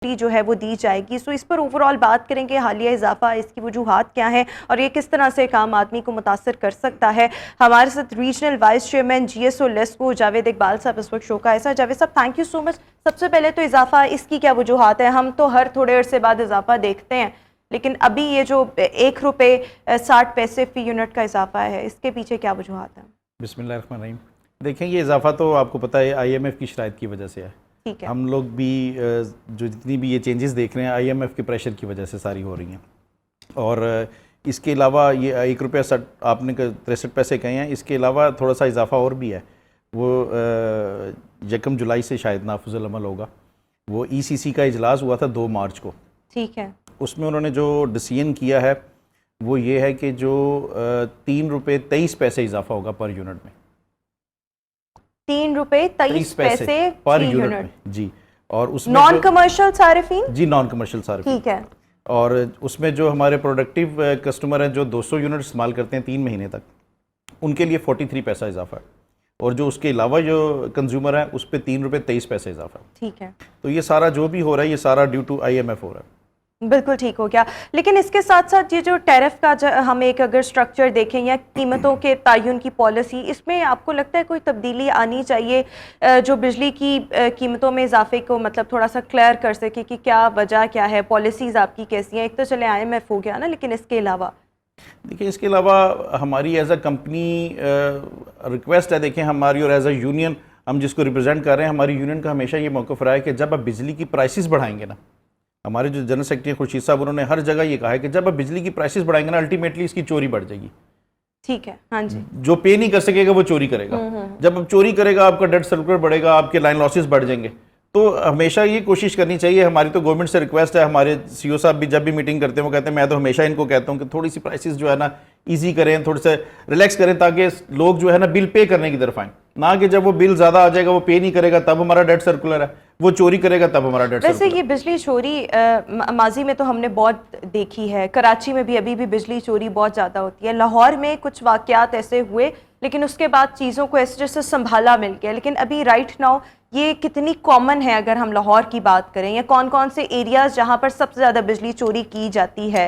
जो है वो दी जाएगी। सो इस पर ओवरऑल बात करेंगे, हालिया इजाफा, इसकी वजूहात क्या हैं और ये किस तरह से आम आदमी को मुतासर कर सकता है। हमारे साथ regional vice chairman GSO LESCO Javed Iqbal साहब इस वक्त शो का ऐसा। जावेद साहब, थैंक यू सो मच। सबसे पहले तो इजाफा, इसकी क्या वजूहात है? हम तो हर थोड़े अरसे बाद इजाफा देखते हैं, लेकिन अभी ये जो ₹1.60 फी यूनिट का इजाफा है, इसके पीछे क्या वजूहात है? बिस्मिल्लाहिर्रहमानिर्रहीम। देखें, ये इजाफा तो आपको पता है IMF की शराइत की वजह से है। ठीक है। हम लोग भी जो जितनी भी ये चेंजेस देख रहे हैं IMF के प्रेशर की वजह से सारी हो रही हैं। और इसके अलावा ये ₹1.60 आपने 63 पैसे कहे हैं, इसके अलावा थोड़ा सा इजाफा और भी है। वो 1 जुलाई से शायद नाफिजुल अमल होगा। वो ECC का इजलास हुआ था 2 मार्च को। ठीक है। उसमें उन्होंने जो डिसीजन किया है वो ये है कि जो ₹3.23 इजाफा होगा पर यूनिट में। ₹3.23 पर यूनिट में जी। और उसमें नॉन कमर्शियल सारिफीन जी, नॉन कमर्शियल सारिफीन। ठीक है। और उसमें जो हमारे प्रोडक्टिव कस्टमर हैं जो 200 यूनिट इस्तेमाल करते हैं 3 महीने तक, उनके लिए 43 पैसा इजाफा है। और जो उसके अलावा जो कंज्यूमर है उस पर ₹3.23 इजाफा है। ठीक है। तो ये सारा जो भी हो रहा है ये सारा ड्यू टू IMF हो रहा है। बिल्कुल ठीक हो गया। लेकिन इसके साथ साथ ये जो टैरिफ का हम एक अगर स्ट्रक्चर देखें या कीमतों के तयन की पॉलिसी, इसमें आपको लगता है कोई तब्दीली आनी चाहिए जो बिजली की कीमतों में इजाफे को मतलब थोड़ा सा क्लियर कर सके कि क्या वजह क्या है, पॉलिसीज़ आपकी कैसी हैं? एक तो चले IMF हो गया ना, लेकिन इसके अलावा देखिए, इसके अलावा हमारी एज अ कंपनी रिक्वेस्ट है, देखें हमारी, और एज अ यूनियन हम जिसको रिप्रेजेंट कर रहे हैं, हमारी यूनियन का हमेशा ये मौक़िफ़ रहा है कि जब आप बिजली की प्राइसेस बढ़ाएंगे ना, हमारे जो जनरल सेक्रेटरी खुर्शीद साहब, उन्होंने हर जगह ये कहा है कि जब आप बिजली की प्राइसेस बढ़ाएंगे ना, अल्टीमेटली इसकी चोरी बढ़ जाएगी। ठीक है। हाँ जी। जो पे नहीं कर सकेगा वो चोरी करेगा। जब अब चोरी करेगा आपका डेट सर्कुलर बढ़ेगा, आपके लाइन लॉसेस बढ़ जाएंगे। तो हमेशा ये कोशिश करनी चाहिए, हमारी तो गवर्नमेंट से रिक्वेस्ट है। हमारे CO साहब भी जब भी मीटिंग करते हैं वो कहते हैं, मैं तो हमेशा इनको कहता हूँ कि थोड़ी सी प्राइसेस जो है ना ईजी करें, थोड़े से रिलैक्स करें, ताकि लोग जो है ना बिल पे करने की तरफ आएँ, ना कि जब वो बिल ज़्यादा आ जाएगा वो पे नहीं करेगा तब हमारा डेट सर्कुलर है, वो चोरी करेगा तब हमारा डेट सर्कुलर। वैसे ये बिजली चोरी माजी में तो हमने बहुत देखी है, कराची में भी अभी भी बिजली चोरी बहुत ज़्यादा होती है। लाहौर में कुछ वाक़यात ऐसे हुए, लेकिन उसके बाद चीज़ों को ऐसे जैसे संभाला मिल गया। लेकिन अभी राइट नाउ ये कितनी कॉमन है अगर हम लाहौर की बात करें, या कौन कौन से एरियाज़ जहाँ पर सबसे ज़्यादा बिजली चोरी की जाती है?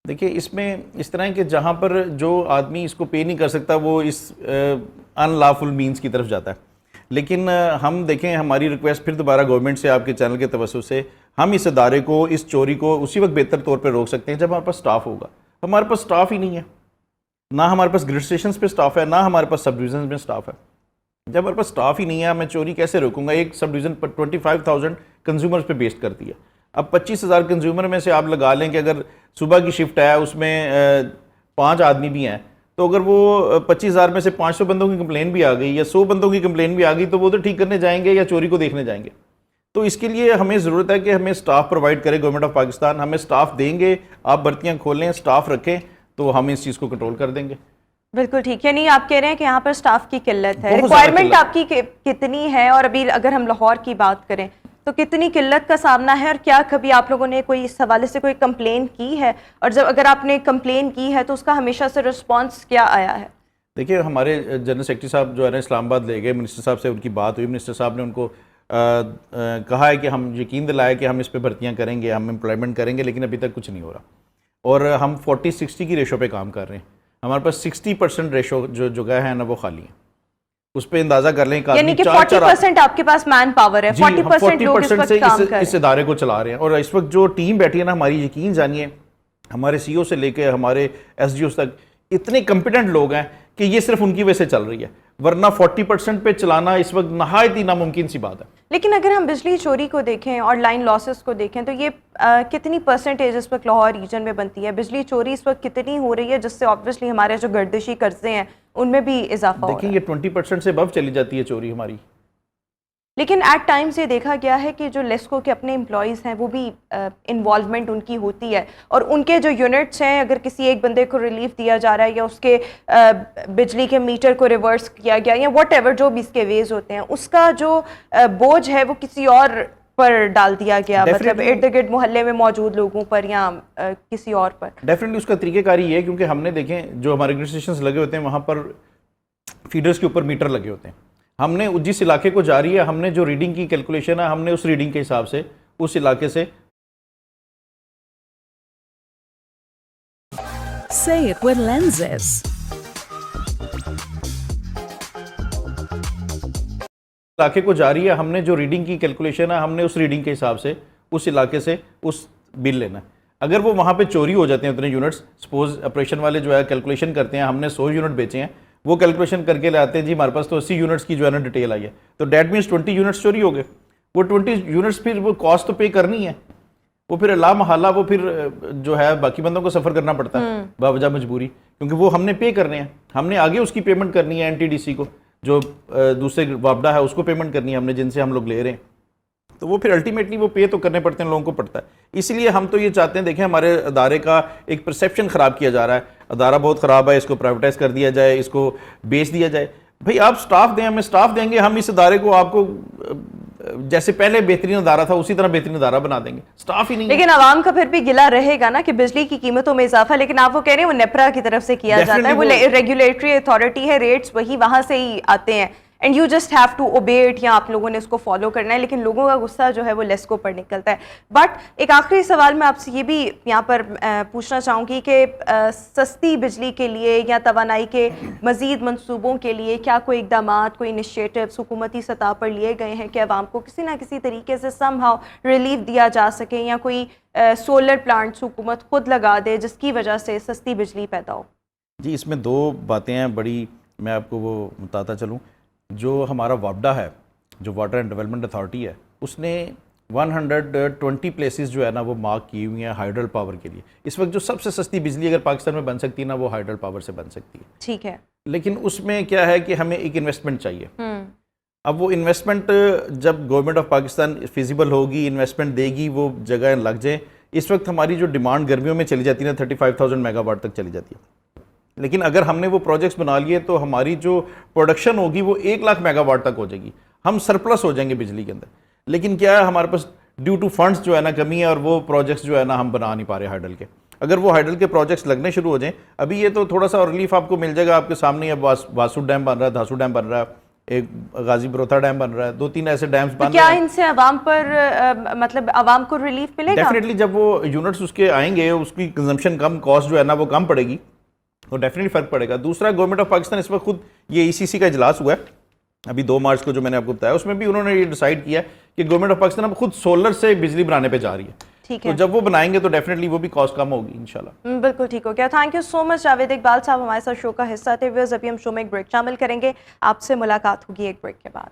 देखिए, इसमें इस तरह है कि जहाँ पर जो आदमी इसको पे नहीं कर सकता वो इस अनलॉफुल मीन्स की तरफ जाता है। लेकिन हम देखें, हमारी रिक्वेस्ट फिर दोबारा गवर्नमेंट से आपके चैनल के तवज्जुह से, हम इस अदारे को, इस चोरी को उसी वक्त बेहतर तौर पर रोक सकते हैं जब हमारे पास स्टाफ होगा। हमारे पास स्टाफ ही नहीं है, ना हमारे पास ग्रिड स्टेशन पे स्टाफ है, ना हमारे पास सब डिवीजन में स्टाफ है। जब हमारे पास स्टाफ ही नहीं है, मैं चोरी कैसे रोकूंगा? एक सब डिवीज़न पर 25,000 कंज्यूमर्स पे बेस्ड करती है। अब 25,000 कंज्यूमर में से आप लगा लें कि अगर सुबह की शिफ्ट है उसमें 5 आदमी भी हैं, तो अगर वो 25,000 में से 500 बंदों की कंप्लेन भी आ गई या 100 बंदों की कंप्लेन भी आ गई, तो वो तो ठीक करने जाएंगे या चोरी को देखने जाएंगे। तो इसके लिए हमें ज़रूरत है कि हमें स्टाफ प्रोवाइड करे गवर्नमेंट ऑफ पाकिस्तान। हमें स्टाफ देंगे, आप भर्तियाँ खोलें, स्टाफ रखें, तो हम इस चीज़ को कंट्रोल कर देंगे। बिल्कुल ठीक है। नहीं, आप कह रहे हैं कि यहाँ पर स्टाफ की किल्लत है, रिक्वायरमेंट आपकी कितनी है? और अभी अगर हम लाहौर की बात करें तो कितनी किल्लत का सामना है, और क्या कभी आप लोगों ने कोई इस हवाले से कोई कंप्लेन की है? और जब अगर आपने कंप्लेन की है तो उसका हमेशा से रिस्पांस क्या आया है? देखिए, हमारे जनरल सेक्रेटरी साहब जो है ना इस्लामाबाद ले गए, मिनिस्टर साहब से उनकी बात हुई, मिनिस्टर साहब ने उनको कहा है कि हम यकीन दिलाया कि हम इस पे भर्तियाँ करेंगे, हम एम्प्लॉयमेंट करेंगे, लेकिन अभी तक कुछ नहीं हो रहा। और हम 40-60 की रेशो पे काम कर रहे हैं। हमारे पास 60% रेशो जो जगह है ना वो खाली है। उस पर अंदाजा कर लें, यानी कि 40% आपके पास मैन पावर है, 40% लोग इस वक्त काम कर रहे हैं, इस इदारे को चला रहे हैं। और इस वक्त जो टीम बैठी है ना हमारी, यकीन जानिए हमारे CO से लेके हमारे SDOs तक इतने कॉम्पिटेंट लोग हैं कि ये सिर्फ उनकी वजह से चल रही है, वरना 40% पे चलाना इस वक्त नहायत ही नामुमकिन सी बात है। लेकिन अगर हम बिजली चोरी को देखें और लाइन लॉसेस को देखें तो ये कितनी परसेंटेज इस वक्त लाहौर रीजन में बनती है? बिजली चोरी इस वक्त कितनी हो रही है, जिससे ऑब्वियसली हमारे जो गर्दिशी कर्जे हैं उनमें भी इजाफा हो रहा है? देखिए, ये 20% से अबव चली जाती है चोरी हमारी। लेकिन एट टाइम्स ये देखा गया है कि जो लेस्को के अपने एम्प्लॉयज़ हैं वो भी इन्वॉल्वमेंट उनकी होती है, और उनके जो यूनिट्स हैं, अगर किसी एक बंदे को रिलीफ दिया जा रहा है या उसके बिजली के मीटर को रिवर्स किया गया या वट एवर जो भी इसके वेज होते हैं, उसका जो बोझ है वो किसी और पर डाल दिया गया, मतलब इर्द गिर्द मोहल्ले में मौजूद लोगों पर या किसी और पर। डेफिनेटली उसका तरीक़ेकार ये है, क्योंकि हमने देखें जो हमारे ग्रिड स्टेशन लगे होते हैं वहाँ पर फीडर्स के ऊपर मीटर लगे होते हैं। हमने जिस इलाके को जा रही है, हमने जो रीडिंग की कैलकुलेशन है, हमने उस रीडिंग के हिसाब से उस इलाके से Say it with lenses. इलाके को जा रही है, हमने जो रीडिंग की कैलकुलेशन है हमने उस रीडिंग के हिसाब से उस इलाके से उस बिल लेना है। अगर वो वहाँ पे चोरी हो जाते हैं उतने यूनिट्स, सपोज ऑपरेशन वाले जो है कैलकुलेशन करते हैं, हमने 100 यूनिट बेचे हैं, वो कैलकुलेशन करके लाते हैं जी हमारे पास तो 80 यूनिट्स की जो है ना डिटेल आई है, तो डेट मीन्स 20 यूनिट्स चोरी हो गए। वो 20 यूनिट्स फिर वो कॉस्ट तो पे करनी है, वो फिर अल्लाह महल्ला वो फिर जो है बाकी बंदों को सफ़र करना पड़ता है बावजह मजबूरी, क्योंकि वो हमने पे करने हैं, हमने आगे उसकी पेमेंट करनी है NTDC को, जो दूसरे वापडा है उसको पेमेंट करनी है हमने जिनसे हम लोग ले रहे हैं, तो वो फिर अल्टीमेटली वो पे तो करने पड़ते हैं, लोगों को पड़ता है। इसलिए हम तो ये चाहते हैं, देखें हमारे अदारे का एक परसेप्शन ख़राब किया जा रहा है, अदारा बहुत ख़राब है, इसको प्राइवेटाइज कर दिया जाए, इसको बेच दिया जाए। भाई आप स्टाफ दें, हमें स्टाफ देंगे, हम इस अदारे को आपको जैसे पहले बेहतरीन अदारा था उसी तरह बेहतरीन अदारा बना देंगे, स्टाफ ही नहीं। लेकिन आवाम का फिर भी गिला रहेगा ना कि बिजली की कीमतों में इजाफा, लेकिन आप वो कह रहे हैं वो नेपरा की तरफ से किया जाता है, वो रेगुलेटरी अथॉरिटी है, रेट्स वही वहां से ही आते हैं and you just have to obey it, या आप लोगों ने उसको फॉलो करना है, लेकिन लोगों का गुस्सा जो है वो लेस्को पर निकलता है। बट एक आखिरी सवाल मैं आपसे ये भी यहाँ पर पूछना चाहूँगी कि सस्ती बिजली के लिए या तवानाई के मज़ीद मंसूबों के लिए क्या कोई इक़दामात, कोई इनिशिएटिव्स हुकूमती सतह पर लिए गए हैं कि आवाम को किसी ना किसी तरीके से समहाउ रिलीफ दिया जा सके, या कोई सोलर प्लांट्स हुकूमत खुद लगा दे जिसकी वजह से सस्ती बिजली पैदा हो? जी इसमें दो बातें हैं बड़ी, मैं आपको वो बताता चलूँ। जो हमारा वापडा है, जो वाटर एंड डेवलपमेंट अथॉरिटी है, उसने 120 प्लेसेस जो है ना वो मार्क की हुई हैं हाइड्रल पावर के लिए। इस वक्त जो सबसे सस्ती बिजली अगर पाकिस्तान में बन सकती है ना, वो हाइड्रल पावर से बन सकती है। ठीक है, लेकिन उसमें क्या है कि हमें एक इन्वेस्टमेंट चाहिए। अब वो इन्वेस्टमेंट जब गवर्नमेंट ऑफ पाकिस्तान फिजिबल होगी, इन्वेस्टमेंट देगी, वो जगह लग जाए। इस वक्त हमारी जो डिमांड गर्मियों में चली जाती है ना 35,000 मेगावाट तक चली जाती है, लेकिन अगर हमने वो प्रोजेक्ट्स बना लिए तो हमारी जो प्रोडक्शन होगी वो 1 लाख मेगावाट तक हो जाएगी, हम सरप्लस हो जाएंगे बिजली के अंदर। लेकिन क्या है, हमारे पास ड्यू टू फंड्स जो है ना कमी है, और वो प्रोजेक्ट्स जो है ना हम बना नहीं पा रहे हाइडल के। अगर वो हाइडल के प्रोजेक्ट्स लगने शुरू हो जाएं, अभी ये तो थोड़ा सा रिलीफ आपको मिल जाएगा, आपके सामने अब वासु डैम बन रहा है, धासु डैम बन रहा है, एक गाजी बरोथा डैम बन रहा है, 2-3 ऐसे डैम्स बन रहे हैं। क्या इनसे आवाम पर मतलब आवाम को रिलीफ मिलेगा? डेफिनेटली जब वो यूनिट्स उसके आएंगे, उसकी कंजम्पशन कम, कॉस्ट जो है ना वो कम पड़ेगी, तो डेफिनेटली फ़र्क पड़ेगा। दूसरा, गवर्नमेंट ऑफ पाकिस्तान इस वक्त खुद ये ECC का इजलास हुआ है अभी 2 मार्च को, जो मैंने आपको बताया, उसमें भी उन्होंने ये डिसाइड किया कि गवर्नमेंट ऑफ पाकिस्तान अब खुद सोलर से बिजली बनाने पे जा रही है। ठीक है, तो जब वो बनाएंगे तो डेफिनेटली वो भी कॉस्ट कम होगी इंशाल्लाह। बिल्कुल ठीक हो गया। Thank you so much Javed Iqbal साहब, हमारे साथ शो का हिस्सा थे। व्यूअर्स, अभी हम शो में एक ब्रेक शामिल करेंगे, आपसे मुलाकात होगी एक ब्रेक के बाद।